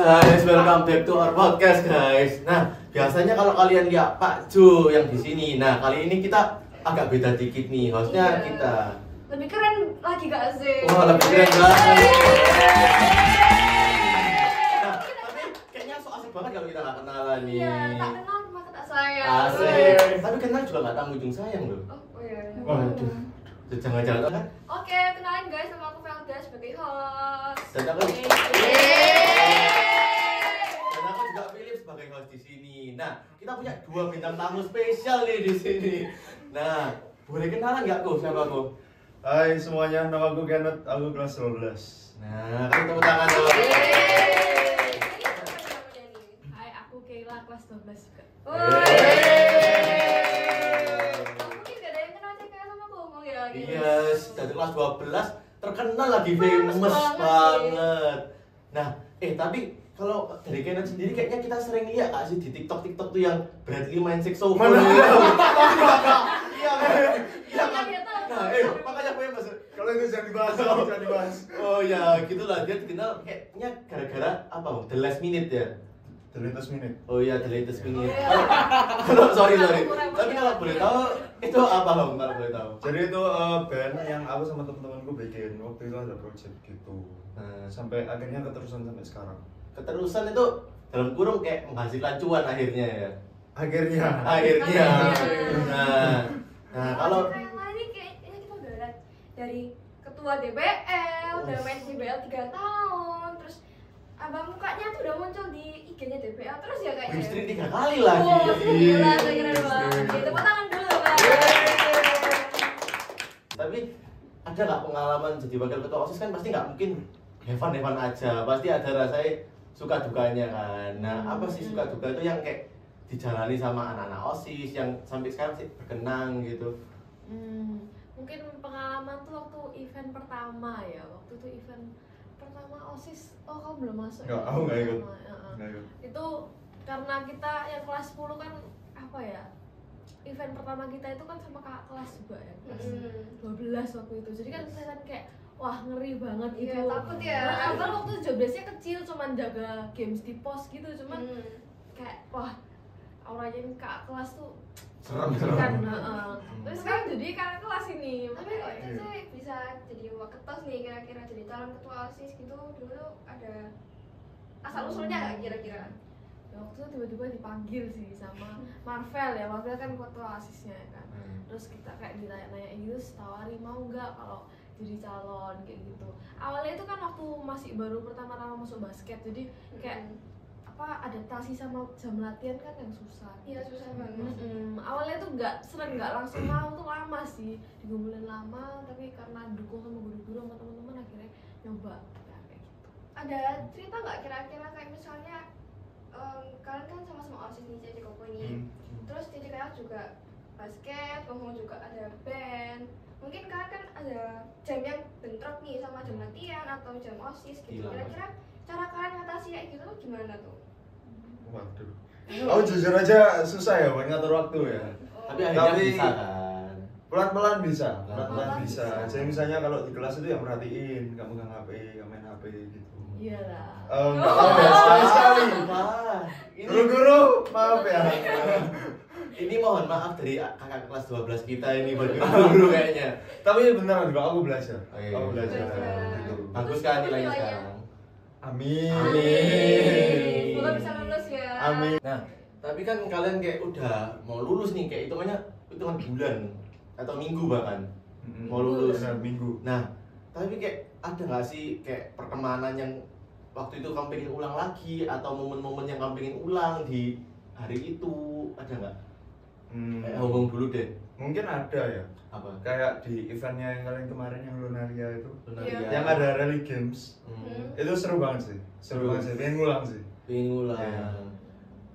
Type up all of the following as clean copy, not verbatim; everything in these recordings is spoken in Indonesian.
guys, welcome back to our podcast guys. Nah, biasanya kalau kalian lihat Pak Jo yang di sini, nah kali ini kita agak beda dikit nih, hostnya kita. Lebih keren lagi gak sih? Wah, lebih keren banget. Nah, tapi kayaknya so asik banget kalau kita nggak kenalan nih. Iya, tak kenal maka tak sayang. Asik. Tapi kenal juga nggak tahu ujung sayang loh. Oh iya. Waduh, jangan-jangan kan? Oke, kenalin guys, nama aku Velda sebagai host. Dan aku juga Philip sebagai host di sini. Nah, kita punya 2 bintang tamu spesial nih di sini. Nah, boleh kenalan nggak kok siapa kok? Hai semuanya, nama aku Kenneth, aku kelas 12. Nah, kan tepuk tangan dong. Hai, aku Kayla kelas 12 juga. Mungkin gak ada yang kenal kayak sama aku ngomong ya gitu. Iya, dari kelas 12 terkenal lagi Famous famous banget banget. Nah, tapi kalau dari Kenneth sendiri kayaknya kita sering lihat gak sih di TikTok tuh yang Bradley main saxophone. Mana? Iya kan? Iya kan? Nah, makanya famous. Kalau itu jangan dibahas, jangan dibahas. Oh ya, gitulah dia dikenal kayaknya gara-gara apa? The Last Minute ya. The latest minute. Oh iya, The Latest Minute. Oh, iya. Sorry. Kurang Tapi kalau boleh tahu itu apa Om? Kalau boleh tahu. Jadi itu band yang aku sama teman-temanku bikin. Waktu itu ada project gitu. Nah, Sampai akhirnya keterusan sampai sekarang. keterusan itu dalam kurung kayak menghasilkan cuan akhirnya ya. Akhirnya. Nah, kalau kayak lain kayaknya kita udah lihat dari ketua DBL, udah main DBL 3 tahun, terus abang mukanya tuh udah muncul di IG-nya DBL terus ya kayaknya. Wistri 3 kali lagi. Oh, gila, keren banget. Tepuk tangan dulu, Bang. Tapi ada nggak pengalaman jadi wakil ketua OSIS kan pasti nggak mungkin Evan aja, pasti ada rasanya suka dukanya kan. Nah, apa sih suka duka itu yang kayak dijalani sama anak-anak OSIS yang sampai sekarang sih berkenang gitu? Mungkin pengalaman tuh waktu event pertama ya. Waktu itu event pertama OSIS. Oh, kamu belum masuk? Nggak, ya? aku nggak ikut. Pertama, Itu karena kita yang kelas 10 kan apa ya? Event pertama kita itu kan sama kakak kelas juga ya. Kelas 12 waktu itu. Jadi kan kelihatan kayak wah, ngeri banget gitu. Iya, takut ya. Padahal waktu itu jobdesknya kecil, cuman jaga games di pos gitu, cuman kayak wah, auranya kakak kelas tuh Serem. kan. Terus kan jadi kakak kelas ini. Tapi kok itu sih bisa jadi waketos nih kira-kira jadi calon ketua OSIS gitu dulu ada asal usulnya nggak kira-kira? Ya, waktu itu tiba-tiba dipanggil sih sama Marvel ya. Marvel kan ketua OSISnya kan. Terus kita kayak ditanya-nanya gitu, tawari mau nggak kalau jadi calon kayak gitu. Awalnya itu kan waktu masih baru pertama-tama masuk basket, jadi kayak apa adaptasi sama jam latihan kan yang susah. Iya, susah banget. Awalnya tuh nggak langsung mau, tuh lama sih, digumpulin lama, tapi karena dukung sama guru-guru sama teman-teman akhirnya nyoba ya, kayak gitu. Ada cerita nggak kira-kira kayak misalnya kalian kan sama-sama OSIS nih Cici Koko ini, terus Cici Koko juga basket, kamu juga ada band. Mungkin kalian kan ada jam yang bentrok nih sama jam latihan atau jam OSIS gitu. Gila, Kira-kira cara kalian ngatasi kayak gitu tuh gimana tuh? Waduh. Aku jujur aja susah ya buat ngatur waktu ya. Tapi akhirnya Tapi- bisa kan. Pelan-pelan bisa, pelan-pelan Pelan-pelan bisa. bisa. Jadi misalnya kalau di kelas itu yang merhatiin, nggak megang HP, nggak main HP gitu. Iya lah. Nggak ada sekali. Wah, ini Guru-guru, maaf ya. ini mohon maaf dari kakak kelas 12 kita ini buat guru kayaknya. Tapi beneran kok aku belajar. Oh, iya. Aku belajar. Belajar. Gitu. Bagus kan nilainya Nilainya? sekarang. Amin. Amin. Semoga bisa lulus ya. Amin. Nah, tapi kan kalian kayak udah mau lulus nih, kayak hitungan bulan atau minggu bahkan mau lulus. Benar, minggu. Nah, tapi kayak ada nggak sih kayak pertemanan yang waktu itu kamu pengen ulang lagi atau momen-momen yang kamu pengen ulang di hari itu, ada nggak? Ngomong dulu deh. Mungkin ada ya. Apa? Kayak di eventnya yang kalian kemarin yang Lunaria itu. Lunaria. Yang ada rally games. Itu seru banget sih. Seru. Seru banget sih. Pengen ngulang sih. Pengen ulang. Iya.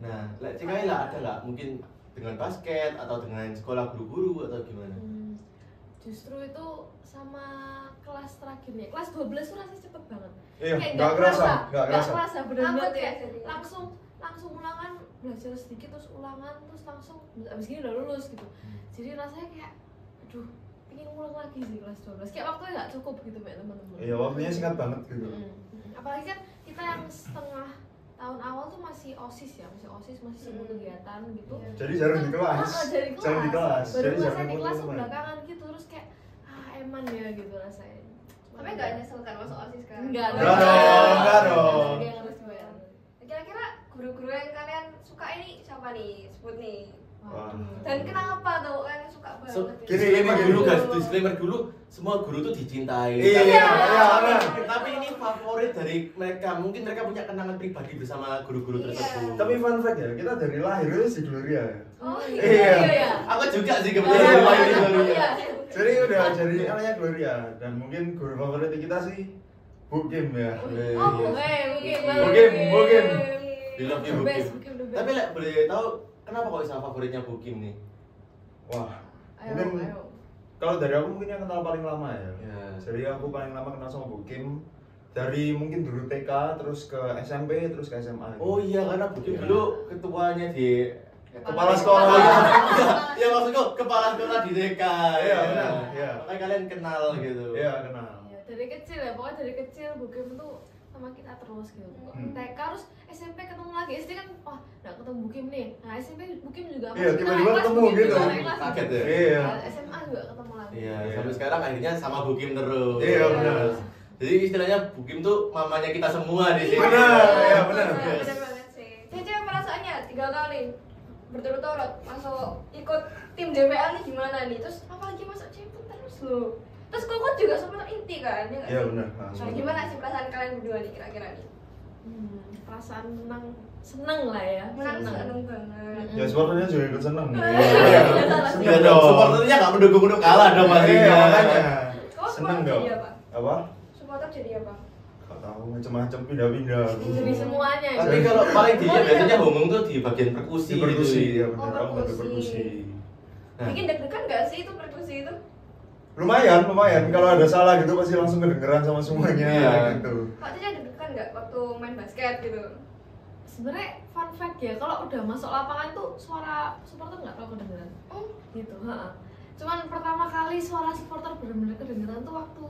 Nah, cekai lah ada nggak mungkin dengan basket atau dengan sekolah guru-guru atau gimana? Justru itu sama kelas terakhir nih, kelas 12 tuh rasanya cepet banget. Iya, Kayak nggak kerasa, nggak kerasa. bener-bener Takut ya, kayak jadi. langsung ulangan, belajar sedikit terus ulangan terus langsung abis gini udah lulus gitu. Jadi rasanya kayak aduh, pengen ngulang lagi sih kelas 12. Kayak waktunya nggak cukup gitu Mbak teman-teman. Iya, waktunya singkat banget gitu. Apalagi kan kita yang setengah masih OSIS ya, masih sibuk kegiatan gitu. Jadi jarang di kelas. Jarang di kelas. Baru Jadi kelas jarang di ketemu kelas teman. belakangan gitu terus kayak eman ya gitu rasanya. Tapi nggak nyesel kan masuk OSIS kan? Enggak Enggak dong. Dia harus bayar. Kira-kira guru-guru yang kalian suka ini siapa nih? Sebut nih. Wah. Dan kenapa tuh kalian suka banget? Gini, Disclaimer gini. dulu guys, disclaimer dulu. Semua guru tuh dicintai. Iya, benar. Tapi ini favorit dari mereka. Mungkin mereka punya kenangan pribadi bersama guru-guru Iya. tersebut. Tapi fun fact ya, kita dari lahir itu si Gloria ya. Oh Iya. iya. Aku juga sih kebetulan Iya. rumah ini baru ya. Iya. Jadi udah jadi namanya Gloria dan mungkin guru favorit kita sih Bu Kim ya. Oh, mungkin. Bukim. We love you, Bu Kim. Tapi lek boleh tahu kenapa kok bisa favoritnya Bu Kim nih? Wah, Ayo. kalau dari aku mungkin yang kenal paling lama ya. Ya. Jadi aku paling lama kenal sama Bu Kim dari mungkin dulu TK terus ke SMP terus ke SMA. Oh iya, karena Bu Kim Iya. dulu ketuanya di Kepala sekolah. Oh, iya. Ya maksudku kepala sekolah di TK. Iya, benar. Iya. Makanya kalian kenal gitu. Iya, kenal. Ya, dari kecil ya, pokoknya dari kecil Bukim tuh sama kita terus gitu. TK terus SMP ketemu lagi, SD kan wah nggak ketemu Bukim nih. Nah SMP Bukim juga Iya, kita tiba-tiba naik kelas, ketemu Bukim gitu. juga naik kelas. Kaget ya? Iya. Nah, SMA juga ketemu lagi. Iya, Iya. sampai sekarang akhirnya sama Bu Kim terus. Iya, benar. Jadi istilahnya Bu Kim tuh mamanya kita semua di sini. Benar, iya, benar. Benar banget sih. Cece perasaannya 3 kali berturut-turut masuk ikut tim DPL nih gimana nih? Terus apalagi masuk Cemput terus loh. Terus kok juga supporter inti kan? Ya nggak Iya, sih? benar. Nah, gimana sih perasaan kalian berdua nih kira-kira nih? Perasaan seneng lah ya. Menang seneng banget. Ya supporternya juga ikut seneng. Iya. Iya. Iya Seneng dong. Supporternya nggak mendukung untuk kalah dong Iya, pastinya. makanya. Kau Seneng supporter dong. jadi apa? Apa? Supporter jadi apa? Gak tahu macam-macam pindah-pindah. Jadi semuanya. ya. Tapi kalau paling dia biasanya ngomong tuh di bagian perkusi. Di perkusi gitu. ya benar. Oh, Aku nggak di perkusi. perkusi. Nah. Bikin deg-degan nggak sih itu perkusi itu? Lumayan. Kalau ada salah gitu pasti langsung kedengeran sama semuanya Iya. gitu. Kak Cica deg-degan nggak waktu main basket gitu? Sebenarnya fun fact ya, kalau udah masuk lapangan tuh suara supporter nggak terlalu kedengeran. Oh, Gitu. Cuman pertama kali suara supporter benar-benar kedengeran tuh waktu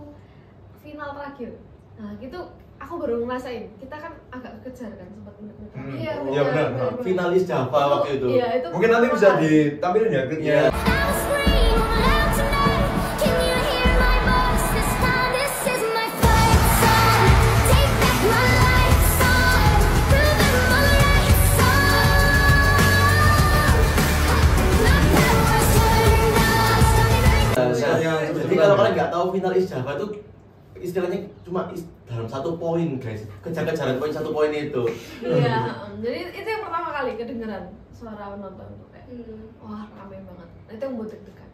final terakhir. Nah gitu aku baru ngerasain. Kita kan agak kejar kan sempat menit-menit. Iya, Iya, benar. Finalis Java waktu itu. Iya, itu Mungkin nanti bisa pertama kali. ditampilin ya klipnya. Iya. I'll scream loud tonight. Can you hear my voice this time? This is my fight song. Take back my life song. Prove I'm my right song. My power's turned on. Jadi kalau kalian nggak tahu finalis Java tuh istilahnya cuma dalam 1 poin guys, kejar-kejaran poin 1 poin itu. Iya, jadi itu yang pertama kali kedengeran suara penonton tuh kayak wah rame banget. Nah, itu yang buat deg-degan.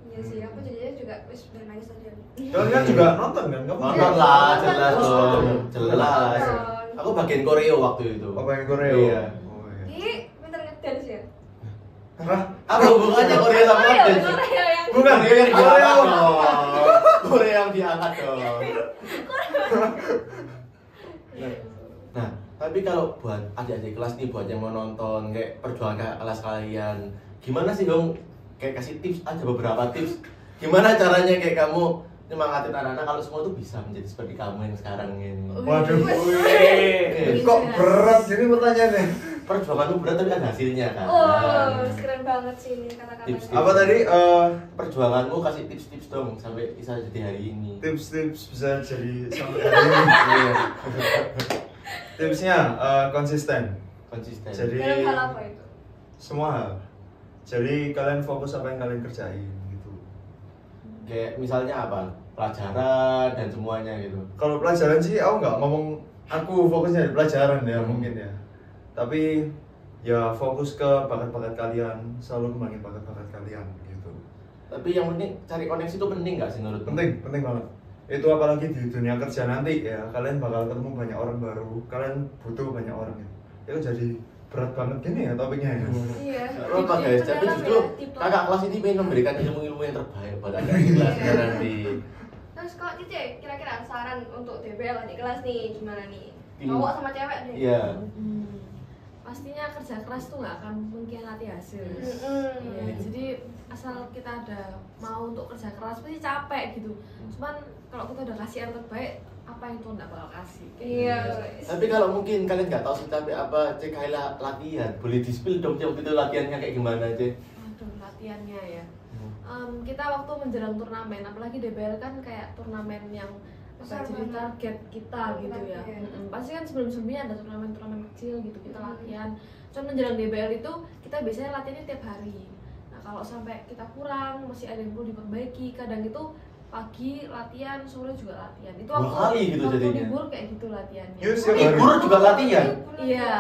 Iya sih, aku jadinya juga wis udah nangis aja. Kalian juga nonton kan? Kamu Nonton lah, jelas dong, Nonton. jelas. Aku bagian koreo waktu itu. Apa yang Koreo? Iya. Oh, iya. Ih, pinter ngedance ya? Hah? Apa hubungannya koreo sama dance? Korea yang Bukan, Koreo yang Koreo. diangkat dong. Koreo yang diangkat dong. Nah, tapi kalau buat adik-adik kelas nih, buat yang mau nonton kayak perjuangan kakak kelas kalian, gimana sih dong? Kayak kasih tips aja, beberapa tips. Gimana caranya kayak kamu nyemangatin anak-anak kalau semua tuh bisa menjadi seperti kamu yang sekarang ini. Waduh. Wih. Kok berat gini pertanyaannya? Perjuanganmu berat tapi ada hasilnya kan. Oh, keren banget sih ini kata-kata. Tips. Apa tadi? Perjuanganmu kasih tips-tips dong sampai bisa jadi hari ini. Tips-tips bisa jadi sampai hari ini. Iya. Tipsnya konsisten. Konsisten. Jadi Dalam hal apa itu? semua hal. Jadi kalian fokus apa yang kalian kerjain gitu. Kayak misalnya apa? Pelajaran dan semuanya gitu. Kalau pelajaran sih aku nggak ngomong aku fokusnya di pelajaran ya mungkin ya. Tapi ya fokus ke bakat-bakat kalian, selalu kembangin bakat-bakat kalian gitu. Tapi yang penting cari koneksi itu penting nggak sih menurutmu? Penting banget. Itu apalagi di dunia kerja nanti ya, kalian bakal ketemu banyak orang baru, kalian butuh banyak orang ya. Itu jadi berat banget gini ya topiknya ya. Iya. Gak apa guys, tapi justru kakak kelas ini ingin memberikan ilmu-ilmu yang terbaik buat adik kelasnya nanti. Terus kalau Cice, kira-kira saran untuk DBL adik kelas nih gimana nih? Tim. Cowok sama cewek deh. Iya. Pastinya kerja keras tuh nggak akan mengkhianati hasil. Iya, jadi asal kita ada mau untuk kerja keras pasti capek gitu. Cuman kalau kita udah kasih yang terbaik, apa yang Tuhan nggak bakal kasih. Iya. Tapi kalau mungkin kalian nggak tahu sih tapi apa Cek Kayla latihan, boleh di-spill dong Cek, waktu itu latihannya kayak gimana Cek? Aduh, latihannya ya. Kita waktu menjelang turnamen, apalagi DBL kan kayak turnamen yang Besar jadi banget. target kita gitu ya. Target. Pasti kan sebelum-sebelumnya ada turnamen-turnamen kecil gitu kita latihan. Cuma menjelang DBL itu kita biasanya latihannya tiap hari. Nah kalau sampai kita kurang, masih ada yang perlu diperbaiki. Kadang itu pagi latihan, sore juga latihan. Itu Dua kali gitu waktu jadinya? libur kayak gitu latihannya. Yes, ya. Libur juga latihan? Iya,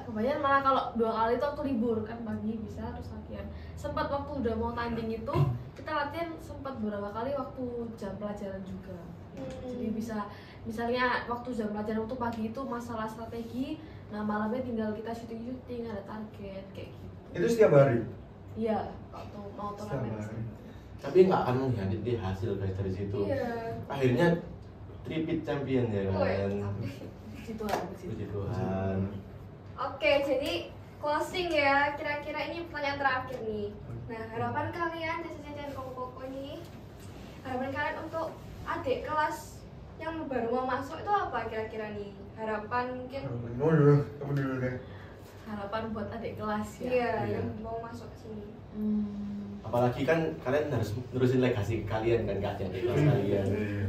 kebanyakan malah kalau 2 kali itu waktu libur kan pagi bisa terus latihan. Sempat waktu udah mau tanding itu kita latihan sempat beberapa kali waktu jam pelajaran juga. Jadi bisa misalnya waktu jam pelajaran waktu pagi itu masalah strategi, nah malamnya tinggal kita syuting ada target kayak gitu. Itu setiap hari. Iya, waktu mau Setiap turnamen. hari. Tapi nggak akan mengkhianati hasil guys dari situ. Iya. Akhirnya tripit champion ya kan. Puji Tuhan, puji Puji Tuhan. Tuhan. Oke, jadi closing ya. Kira-kira ini pertanyaan terakhir nih. Nah, harapan kalian Cece dan Koko nih, harapan kalian untuk adik kelas yang baru mau masuk itu apa kira-kira nih? Harapan mungkin Kamu dulu deh. Harapan buat adik kelas ya. iya Iya. yang mau masuk ke sini. Apalagi kan kalian harus nerusin legasi kalian kan ke adik kelas kalian. Iya.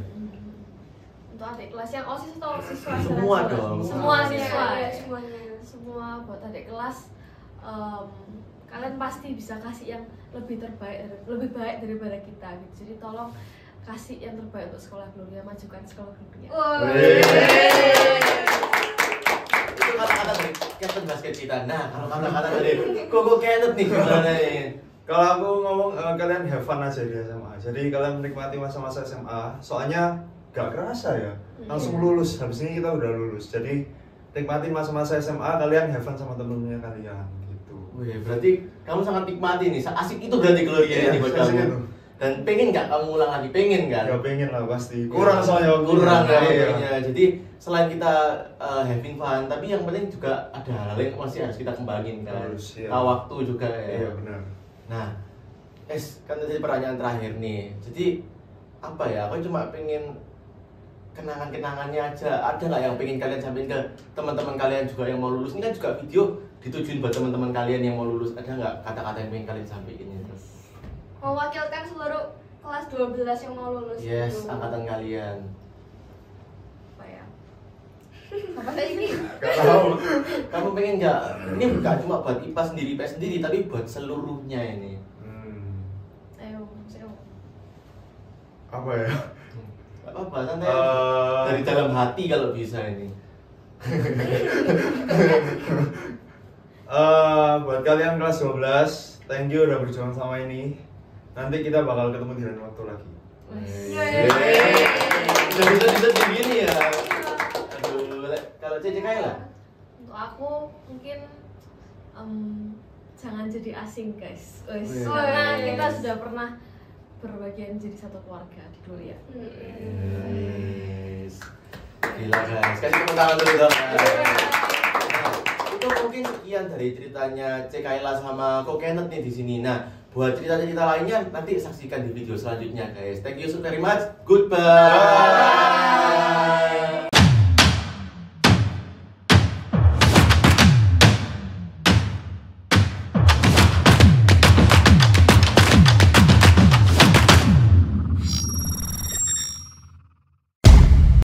Untuk adik kelas yang OSIS atau siswa? Semua secara dong. keseluruhan? Semua Iya, siswa. iya, semuanya. Semua buat adik kelas. Kalian pasti bisa kasih yang lebih baik daripada kita gitu. Jadi tolong kasih yang terbaik untuk Sekolah Gloria, majukan Sekolah Gloria. Itu kata-kata dari Captain Basket kita. Nah, kalau kata-kata dari Koko Kenneth nih gimana nih? Kalau aku ngomong kalian have fun aja di SMA. Jadi kalian menikmati masa-masa SMA. Soalnya gak kerasa ya. Langsung lulus. Habis ini kita udah lulus. Jadi nikmati masa-masa SMA. Kalian have fun sama temen-temennya kalian gitu. Wih, berarti kamu sangat nikmati nih. Asik itu berarti Gloria ini buat asik kamu. itu. Dan pengen nggak kamu ulang lagi? Pengen kan? Ya pengen lah pasti. Kurang soalnya waktunya. kurang kan Iya. waktunya. Jadi selain kita having fun, tapi yang penting juga ada hal-hal yang masih harus kita kembangin kan. Harus, iya. Tahu waktu juga ya. Iya benar. Nah, kan tadi pertanyaan terakhir nih. Jadi apa ya? Aku cuma pengen kenangan-kenangannya aja. Ada nggak yang pengen kalian sampaikan ke teman-teman kalian juga yang mau lulus? Ini kan juga video ditujuin buat teman-teman kalian yang mau lulus. Ada nggak kata-kata yang pengen kalian sampaikan itu? Mewakilkan seluruh kelas 12 yang mau lulus. Yes, gitu. angkatan kalian. Apa ya? Apa sih ini? Gak tahu. Kamu pengen nggak? Ini bukan cuma buat IPA sendiri, tapi buat seluruhnya ini. Ayo. Apa ya? Gak apa-apa, santai. Eh, Dari dalam hati kalau bisa ini. Buat kalian kelas 12, thank you udah berjuang sama ini. Nanti kita bakal ketemu di lain waktu lagi. Udah bisa begini ya. Aduh, kalau Cece Kayla? Untuk aku mungkin jangan jadi asing guys. Yes. Karena kita sudah pernah berbagian jadi satu keluarga di Gloria. Yes. Gila guys, kasih tepuk tangan dulu dong. Nah, itu mungkin sekian dari ceritanya Cek Kayla sama Ko Kenneth nih di sini. Nah, buat cerita-cerita lainnya nanti saksikan di video selanjutnya guys. Thank you so very much. Goodbye.